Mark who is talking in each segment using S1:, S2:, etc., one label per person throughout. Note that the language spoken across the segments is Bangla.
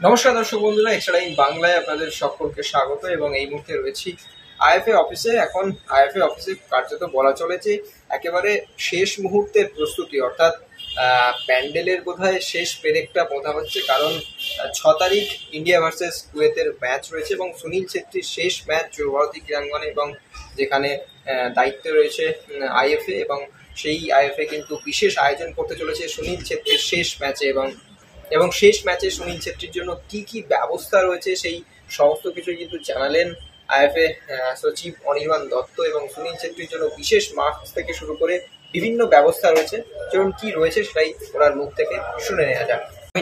S1: নমস্কার দর্শক বন্ধুরা, এক্সট্রা টাইম বাংলায় আপনাদের সকলকে স্বাগত। এবং এই মুহূর্তে রয়েছি আইএফএ অফিসে। এখন আইএফএ অফিসে কার্যত বলা চলে যে একেবারে শেষ মুহূর্তের প্রস্তুতি, অর্থাৎ প্যান্ডেলের বোধহয় শেষ পেরেকটা বোঝা হচ্ছে। কারণ 6 তারিখ ইন্ডিয়া ভার্সেস কুয়েতের ম্যাচ রয়েছে এবং সুনীল ছেত্রীর শেষ ম্যাচ যুবভারতী ক্রীড়াঙ্গনে, এবং যেখানে দায়িত্বে রয়েছে আইএফএ, এবং সেই আইএফএ কিন্তু বিশেষ আয়োজন করতে চলেছে সুনীল ছেত্রীর শেষ ম্যাচে। এবং শেষ ম্যাচে সুনীল ছেত্রীর জন্য কি কি ব্যবস্থা রয়েছে সেই সমস্ত কিছুই কিন্তু জানালেন আইএফএ সচিব অনির্বাণ দত্ত। এবং সুনীল ছেত্রীর জন্য বিশেষ মাস্ক থেকে শুরু করে বিভিন্ন ব্যবস্থা রয়েছে, যেমন কি রয়েছে সেটাই ওনার মুখ থেকে শুনে নেওয়া যাক।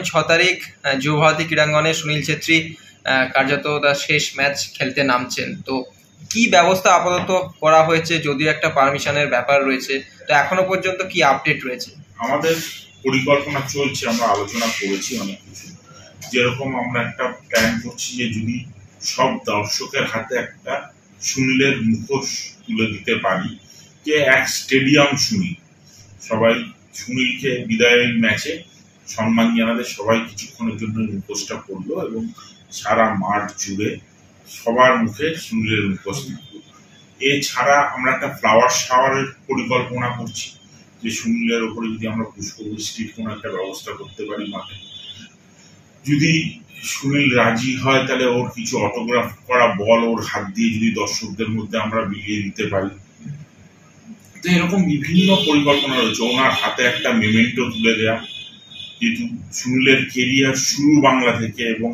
S1: 6 তারিখ যুবভারতী ক্রীড়াঙ্গনে সুনীল ছেত্রী কার্যত তার শেষ ম্যাচ খেলতে নামছেন। তো কি ব্যবস্থা আপাতত করা হয়েছে, যদিও একটা পারমিশনের ব্যাপার রয়েছে, তো এখনো পর্যন্ত কি আপডেট রয়েছে?
S2: আমাদের পরিকল্পনা চলছে, আমরা আলোচনা করেছি অনেক কিছু। যেরকম আমরা একটা প্ল্যান করছি যে যদি সব দর্শকের হাতে একটা সুনীলের মুখোশ তুলে দিতে পারি, যে এক স্টেডিয়াম সুনীল, সবাই সুনীলকে বিদায়ের ম্যাচে সম্মান জানাতে সবাই কিছুক্ষণের জন্য মুখোশটা পড়লো এবং সারা মাঠ জুড়ে সবার মুখে সুনীলের মুখোশ থাকলো। এছাড়া আমরা একটা ফ্লাওয়ার শাওয়ারের পরিকল্পনা করছি, যে সুনীলের ওপরে যদি আমরা পুষ্পবৃষ্টির কোনো একটা ব্যবস্থা করতে পারি মাঠে। যদি সুনীল রাজি হয় তাহলে ওর কিছু অটোগ্রাফ করা বল ওর হাত দিয়ে যদি দর্শকদের মধ্যে আমরা বিলিয়ে দিতে পারি। তো এরকম বিভিন্ন পরিকল্পনা রয়েছে। ওনার হাতে একটা মেমেন্টো তুলে দেওয়া, যেহেতু সুনীলের কেরিয়ার শুরু বাংলা থেকে এবং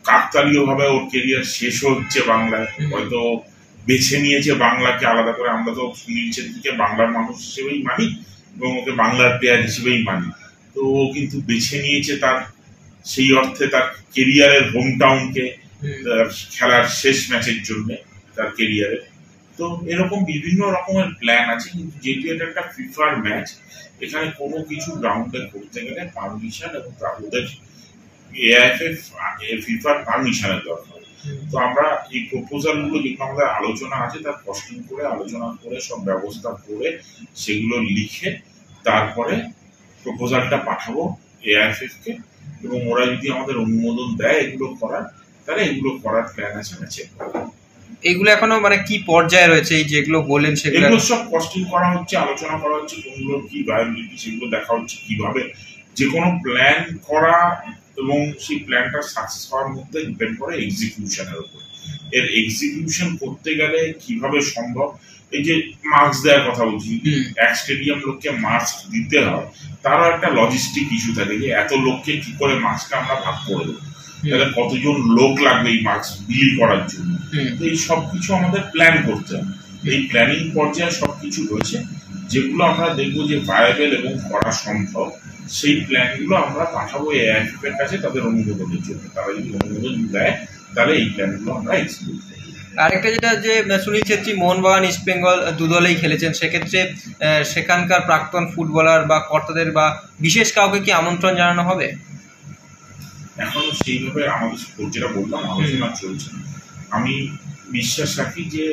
S2: কাকতালীয় ভাবে ওর কেরিয়ার শেষ হচ্ছে বাংলায়। হয়তো বেছে নিয়েছে বাংলাকে আলাদা করে। আমরা তো সুনীল ছেত্রীকে বাংলার মানুষ হিসেবেই মানি এবং ওকে বাংলার প্লেয়ার হিসেবেই মানি। তো ও কিন্তু বেছে নিয়েছে তার সেই অর্থে তার কেরিয়ারের হোম টাউনকে খেলার শেষ ম্যাচের জন্য তার কেরিয়ারে। তো এরকম বিভিন্ন রকমের প্ল্যান আছে, কিন্তু যেহেতু এটা একটা ফিফার ম্যাচ, এখানে কোনো কিছু গ্রাউন্ডে করতে গেলে পারমিশন এবং ওদের এআইএফএফ ফিফার পারমিশনের দরকার। তো আমরা এই প্রপোজাল গুলো যেগুলো আমাদের আলোচনা আছে তার কস্টিং করে আলোচনা করে সব ব্যবস্থা করে সেগুলো লিখে তারপরে প্রপোজালটা পাঠাবো এআইএফএফ কে, এবং ওরা যদি আমাদের অনুমোদন দেয় এগুলো করার, তাহলে এগুলো করার প্ল্যান আছে ম্যাচে।
S1: এগুলো এখনো মানে কি পর্যায়ে রয়েছে? এই যেগুলো বললেন
S2: সেগুলো সব কস্টিং করা হচ্ছে, আলোচনা করা হচ্ছে, কোনগুলো কি ভায়াবিলিটি সেগুলো দেখা হচ্ছে। কিভাবে যে কোনো প্ল্যান করা এবং সেই প্ল্যানটা সাকসেস হওয়ার মধ্যে ডিপেন্ড করে এক্সিকিউশনের উপর। এর এক্সিকিউশন করতে গেলে কিভাবে সম্ভব, এই যে মাস্ক দেওয়ার কথা বলছি, এক স্টেডিয়াম লোককে মাস্ক দিতে হয়, তারও একটা লজিস্টিক ইস্যু থাকে যে এত লোককে কি করে মাস্কটা আমরা ভাগ করে দেবো, তাহলে কতজন লোক লাগবে এই মাস্ক বিলি করার জন্য। তো এই সবকিছু আমাদের প্ল্যান করতে হবে। এই প্ল্যানিং পর্যায়ে সবকিছু রয়েছে, যেগুলো আমরা দেখবো যে ভায়াবেল এবং করা সম্ভব। সেই প্ল্যানগুলো আমরা পাঠাবো এআইএফএফ এর কাছে তাদের অনুমোদনের জন্য। তারা যদি অনুমোদন দেয় তাহলে এই প্ল্যানগুলো আমরা এক্সিকিউট করব।
S1: আরেকটা যেটা যে সুনীল ছেত্রী মোহনবাগান ইস্ট বেঙ্গল দুদলেই খেলেছেন, সেক্ষেত্রে সেখানকার প্রাক্তন ফুটবলার বা কর্তাদের বা বিশেষ কাউকে কি আমন্ত্রণ জানানো হবে?
S2: এখনো সেইভাবে আমাদের যেটা বললাম আলোচনা চলছে। আমি বিশ্বাস রাখি যে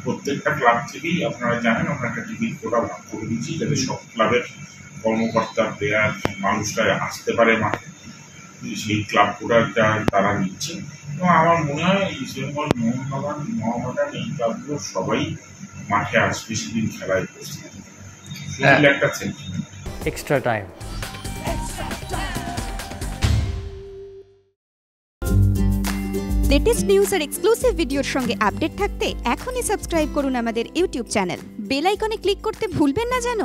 S2: প্রত্যেকটা ক্লাব থেকেই, আপনারা জানেন, আমরা একটা টিকিট কোটা ভাগ করে দিচ্ছি যাতে সব ক্লাবের কর্মকর্তা প্লেয়ার মানুষরা আসতে পারে মাঠে। সেই ক্লাব কোটাটা তারা নিচ্ছে এবং আমার মনে হয় ইস্ট বেঙ্গল, মোহনবাগান, মোহামেডান এই ক্লাবগুলো সবাই মাঠে আসবে সেদিন খেলায় উপস্থিত। একটা sentiment.
S3: Extra time.
S4: Latest news আর এক্সক্লুসিভ ভিডিওর সঙ্গে আপডেট থাকতে এখনই সাবস্ক্রাইব করুন আমাদের ইউটিউব চ্যানেল। বেল আইকনে ক্লিক করতে ভুলবেন না যেন।